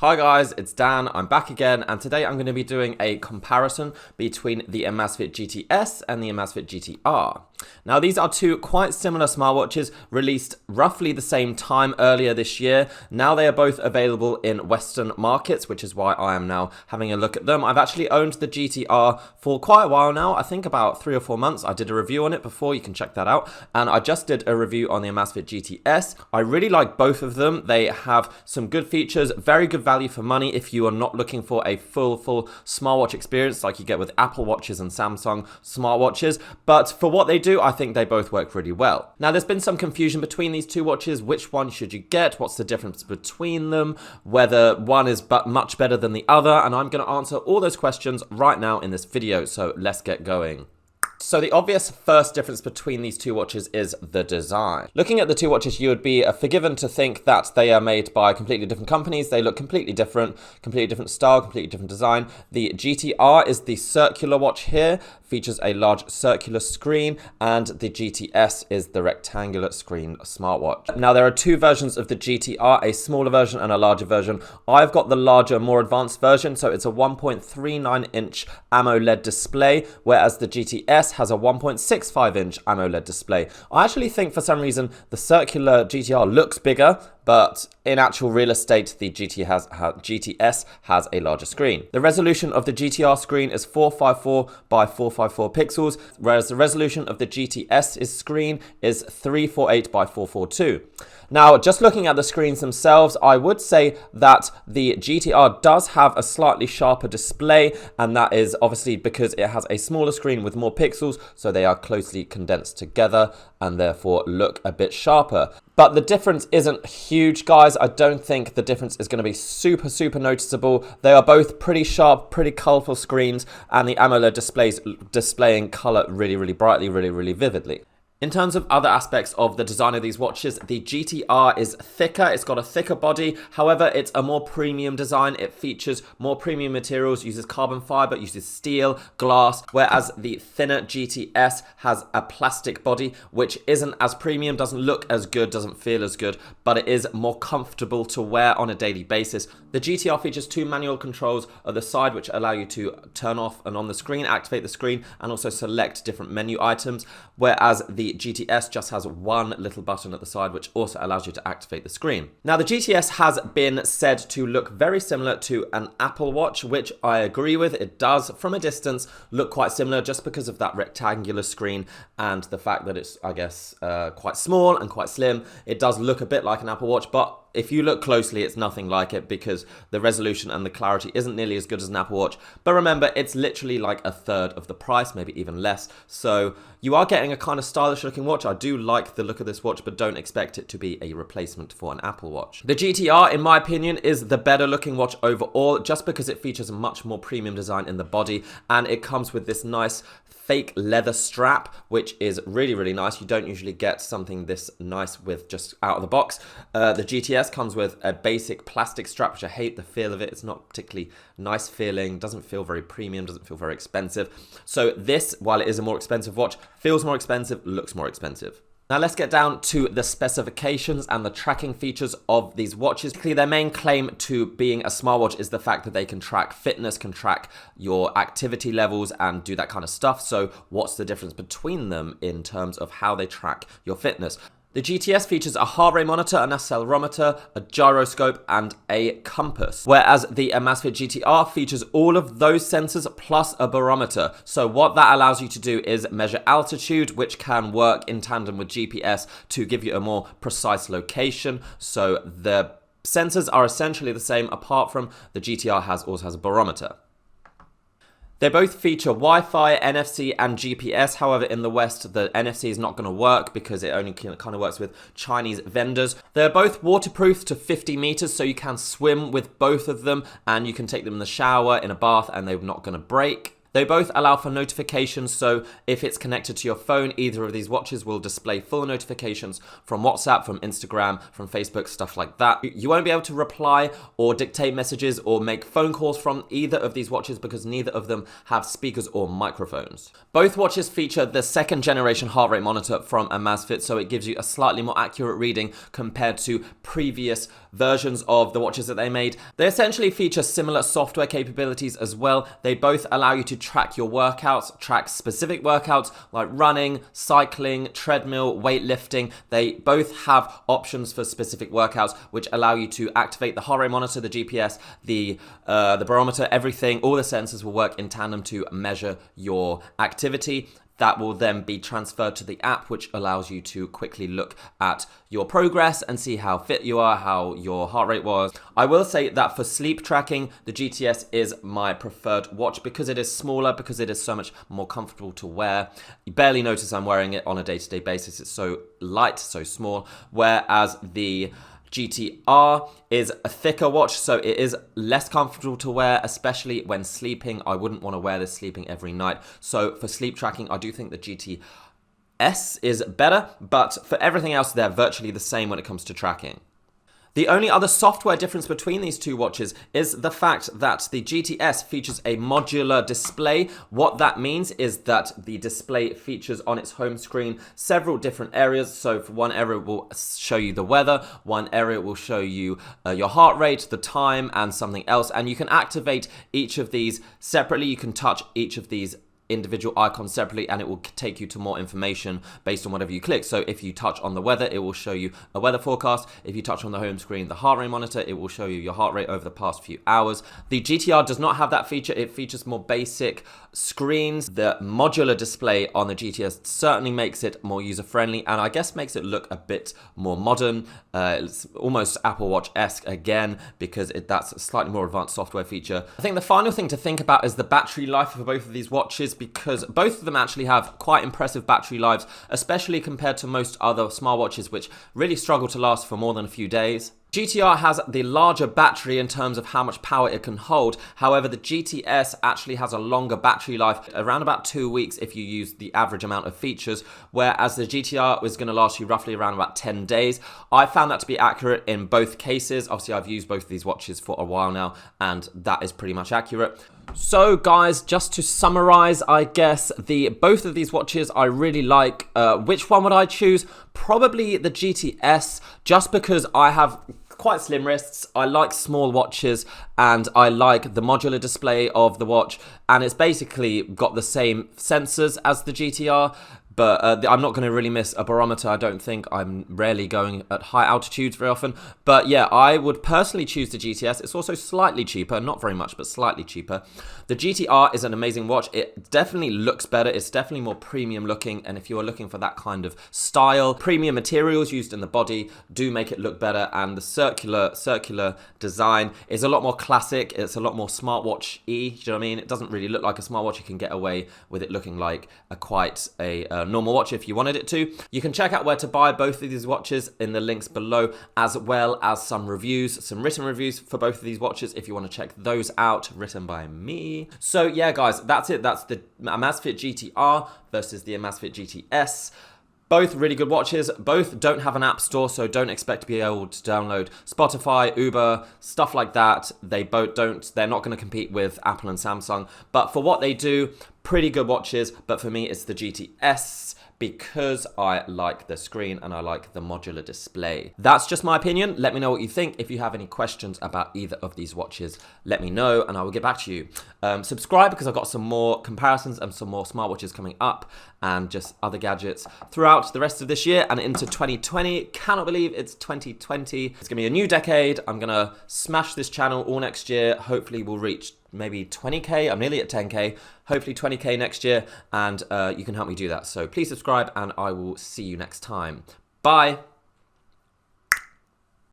Hi guys, it's Dan, I'm back again, and today I'm going to be doing a comparison between the Amazfit GTS and the Amazfit GTR. Now these are two quite similar smartwatches released roughly the same time earlier this year. Now they are both available in Western markets, which is why I am now having a look at them. I've actually owned the GTR for quite a while now, I think about 3 or 4 months. I did a review on it before, you can check that out, and I just did a review on the Amazfit GTS. I really like both of them. They have some good features, very good value for money if you are not looking for a full smartwatch experience like you get with Apple Watches and Samsung smartwatches. But for what they do, I think they both work really well. Now, there's been some confusion between these two watches. Which one should you get? What's the difference between them? Whether one is much better than the other? And I'm going to answer all those questions right now in this video. So let's get going. So the obvious first difference between these two watches is the design. Looking at the two watches, you would be forgiven to think that they are made by completely different companies. They look completely different style, completely different design. The GTR is the circular watch here, features a large circular screen, and the GTS is the rectangular screen smartwatch. Now there are two versions of the GTR, a smaller version and a larger version. I've got the larger, more advanced version, so it's a 1.39-inch AMOLED display, whereas the GTS has a 1.65-inch AMOLED display. I actually think for some reason the circular GTR looks bigger, but in actual real estate, the GTS has a larger screen. The resolution of the GTR screen is 454 by 454 pixels, whereas the resolution of the GTS's screen is 348 by 442. Now, just looking at the screens themselves, I would say that the GTR does have a slightly sharper display, and that is obviously because it has a smaller screen with more pixels, so they are closely condensed together and therefore look a bit sharper. But the difference isn't huge, guys. I don't think the difference is going to be super noticeable. They are both pretty sharp, pretty colorful screens, and the AMOLED displays displaying color really brightly, really vividly. In terms of other aspects of the design of these watches, the GTR is thicker, it's got a thicker body, however it's a more premium design. It features more premium materials, uses carbon fiber, uses steel, glass, whereas the thinner GTS has a plastic body, which isn't as premium, doesn't look as good, doesn't feel as good, but it is more comfortable to wear on a daily basis. The GTR features 2 manual controls at the side, which allow you to turn off and on the screen, activate the screen, and also select different menu items, whereas the GTS just has one little button at the side, which also allows you to activate the screen. Now, the GTS has been said to look very similar to an Apple Watch, which I agree with. It does, from a distance, look quite similar just because of that rectangular screen and the fact that it's, I guess, quite small and quite slim. It does look a bit like an Apple Watch, but if you look closely, it's nothing like it because the resolution and the clarity isn't nearly as good as an Apple Watch. But remember, it's literally like a third of the price, maybe even less. So you are getting a kind of stylish looking watch. I do like the look of this watch, but don't expect it to be a replacement for an Apple Watch. The GTR, in my opinion, is the better looking watch overall, just because it features a much more premium design in the body, and it comes with this nice fake leather strap, which is really nice. You don't usually get something this nice with just out of the box. The GTS comes with a basic plastic strap, which I hate the feel of it. It's not particularly nice feeling, doesn't feel very premium, doesn't feel very expensive. So this, while it is a more expensive watch, feels more expensive, looks more expensive. Now let's get down to the specifications and the tracking features of these watches. Their main claim to being a smartwatch is the fact that they can track fitness, can track your activity levels and do that kind of stuff. So what's the difference between them in terms of how they track your fitness? The GTS features a heart rate monitor, an accelerometer, a gyroscope, and a compass. Whereas the Amazfit GTR features all of those sensors plus a barometer. So what that allows you to do is measure altitude, which can work in tandem with GPS to give you a more precise location. So the sensors are essentially the same, apart from the GTR also has a barometer. They both feature Wi-Fi, NFC, and GPS. However, in the West, the NFC is not going to work because it only kind of works with Chinese vendors. They're both waterproof to 50 meters, so you can swim with both of them, and you can take them in the shower, in a bath, and they're not going to break. They both allow for notifications, so if it's connected to your phone, either of these watches will display full notifications from WhatsApp, from Instagram, from Facebook, stuff like that. You won't be able to reply or dictate messages or make phone calls from either of these watches because neither of them have speakers or microphones. Both watches feature the second generation heart rate monitor from Amazfit, so it gives you a slightly more accurate reading compared to previous versions of the watches that they made. They essentially feature similar software capabilities as well. They both allow you to track your workouts, track specific workouts like running, cycling, treadmill, weightlifting. They both have options for specific workouts which allow you to activate the heart rate monitor, the GPS, the barometer, everything. All the sensors will work in tandem to measure your activity. That will then be transferred to the app, which allows you to quickly look at your progress and see how fit you are, how your heart rate was. I will say that for sleep tracking, the GTS is my preferred watch because it is smaller, because it is so much more comfortable to wear. You barely notice I'm wearing it on a day-to-day basis. It's so light, so small, whereas the GTR is a thicker watch, so it is less comfortable to wear, especially when sleeping. I wouldn't want to wear this sleeping every night. So for sleep tracking, I do think the GTS is better, but for everything else, they're virtually the same when it comes to tracking. The only other software difference between these two watches is the fact that the GTS features a modular display. What that means is that the display features on its home screen several different areas. So for one area it will show you the weather, one area will show you your heart rate, the time, and something else. And you can activate each of these separately. You can touch each of these individual icons separately and it will take you to more information based on whatever you click. So if you touch on the weather, it will show you a weather forecast. If you touch on the home screen, the heart rate monitor, it will show you your heart rate over the past few hours. The GTR does not have that feature. It features more basic screens. The modular display on the GTS certainly makes it more user-friendly and I guess makes it look a bit more modern. It's almost Apple Watch-esque again because that's a slightly more advanced software feature. I think the final thing to think about is the battery life for both of these watches, because both of them actually have quite impressive battery lives, especially compared to most other smartwatches which really struggle to last for more than a few days. GTR has the larger battery in terms of how much power it can hold. However, the GTS actually has a longer battery life, around about 2 weeks if you use the average amount of features, whereas the GTR is going to last you roughly around about 10 days. I found that to be accurate in both cases. Obviously, I've used both of these watches for a while now, and that is pretty much accurate. So guys, just to summarize, I guess both of these watches I really like. Which one would I choose? Probably the GTS, just because I have quite slim wrists, I like small watches, and I like the modular display of the watch, and it's basically got the same sensors as the GTR. But I'm not going to really miss a barometer, I don't think. I'm rarely going at high altitudes very often. But yeah, I would personally choose the GTS. It's also slightly cheaper, not very much, but slightly cheaper. The GTR is an amazing watch. It definitely looks better. It's definitely more premium looking. And if you are looking for that kind of style, premium materials used in the body do make it look better. And the circular design is a lot more classic. It's a lot more smartwatch-y. Do you know what I mean? It doesn't really look like a smartwatch. You can get away with it looking like quite a normal watch if you wanted it to. You can check out where to buy both of these watches in the links below, as well as some reviews, some written reviews for both of these watches if you want to check those out, written by me. So yeah guys, that's it. That's the Amazfit GTR versus the Amazfit GTS. Both really good watches. Both don't have an app store, so don't expect to be able to download Spotify, Uber, stuff like that. They both don't. They're not going to compete with Apple and Samsung. But for what they do, pretty good watches. But for me, it's the GTS because I like the screen and I like the modular display. That's just my opinion. Let me know what you think. If you have any questions about either of these watches, let me know and I will get back to you. Subscribe because I've got some more comparisons and some more smartwatches coming up and just other gadgets throughout the rest of this year and into 2020. Cannot believe it's 2020. It's gonna be a new decade. I'm gonna smash this channel all next year. Hopefully we'll reach maybe 20k. I'm nearly at 10k. Hopefully 20k next year, and you can help me do that. So please subscribe and I will see you next time. Bye.